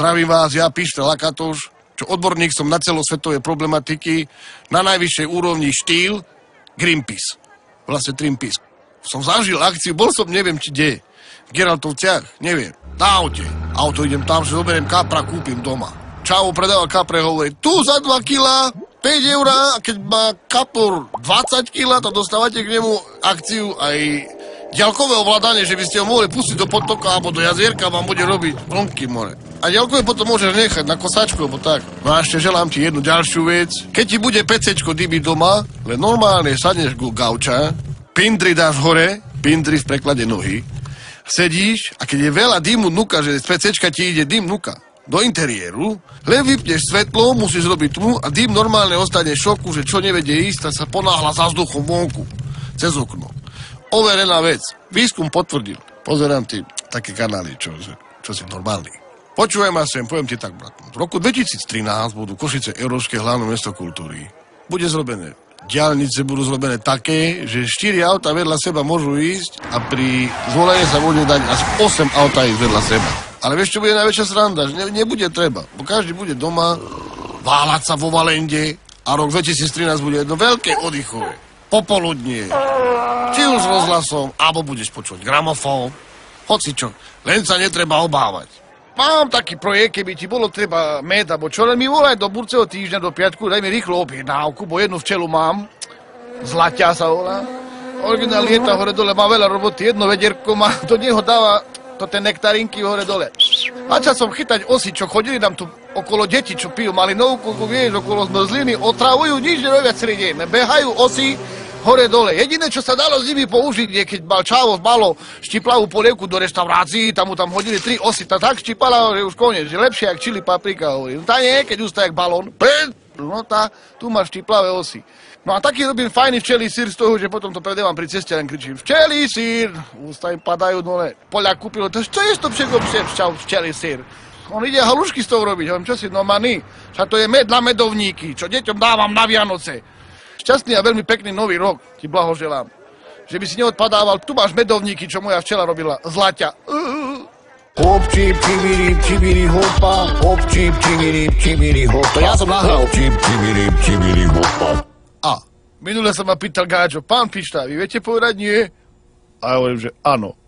Zdravím vás, ja Pišta Lakatoš, čo odborník som na celosvetové problematiky, na najvyššej úrovni štýl Greenpeace, vlastne Trimpeace. Som zažil akciu, bol som neviem či kde, v Geraltovciach, neviem, na aute. Auto idem tam, že zoberiem kapra, kúpim doma. Čavo predával kapre, hovorí, tu za 2 kila 5 eur, a keď má kapor 20 kg, to dostávate k nemu akciu aj ďalkové ovládanie, že by ste ho mohli pustiť do potoka alebo do jazierka, vám bude robiť vlnky more. A ďalkové potom môžeš nechať na kosačku, alebo tak. No a ešte želám ti jednu ďalšiu vec. Keď ti bude pecečko dybiť doma, len normálne sadneš go gauča, pindry dáš hore, pindry v preklade nohy, sedíš a keď je veľa dymu nuka, že z pecečka ti ide dym nuka do interiéru, len vypneš svetlo, musíš robiť tmu a dym normálne ostane v šoku, že čo nevedie ísť, tak sa ponáhla za vzduchom vonku, cez okno. Overená vec. Výskum potvrdil. Pozerám ti také kanály, čo si normálny. Počúvaj ma sem, poviem ti tak, brat. V roku 2013 budú Košice Európske hlavné mesto kultúry. Bude zrobené. Diaľnice budú zrobené také, že 4 auta vedľa seba môžu ísť a pri zvolení sa bude dať až 8 auta ísť vedľa seba. Ale vieš, čo bude najväčšia sranda? Že nebude treba. Bo každý bude doma váľať sa vo Valende a rok 2013 bude jedno veľké oddychové. Popoludnie. Či už s rozhlasom, alebo budeš počuť gramofón. Hocičo. Len sa netreba obávať. Mám taký projekt, keby ti bolo treba med, alebo čo, len mi volaj do budúceho týždňa, do piatku, daj mi rýchlo objednávku, bo jednu včelu mám. Zlaťa sa volá. Originál lieta hore dole, má veľa roboty, jedno vedierko má, do neho dáva to ten nektarinky hore dole. Začal som chytať osy, čo chodili nám tu okolo deti, čo pijú malinovku, vieš, okolo zmrzliny, otravujú, nič nerobia celý deň. Behajú osy hore dole. Jediné, čo sa dalo z nimi použiť, je, keď mal Čavo malo štiplavú polievku do reštaurácií, tam mu tam hodili 3 osy, tak štipala, že už koniec, že lepšie jak čili paprika, hovorí. No tá nie, keď ústa jak balón, no tá, tu máš štiplavé osy. No a taký robím fajný včelí sír z toho, že potom to predávam pri ceste, len kričím včelí sír, ústa im padajú dole. Poľak kúpil, to čo je to včelí sír? On ide halušky z toho robiť, hovorím, čo si, no maný, však to je med na medovníky, čo deťom dávam na Vianoce. Šťastný a veľmi pekný nový rok ti blahoželám. Že by si neodpadával, tu máš medovníky, čo moja včela robila, Zlaťa. Hop, čip, čibiri, hopa, hop, čip, čibiri, hopa. To ja som nahral. Hop, čip, čibiri, hopa. A minule sa ma pýtal Gáčo, pán Pišta, vy viete povedať nie? A ja hovorím, že áno.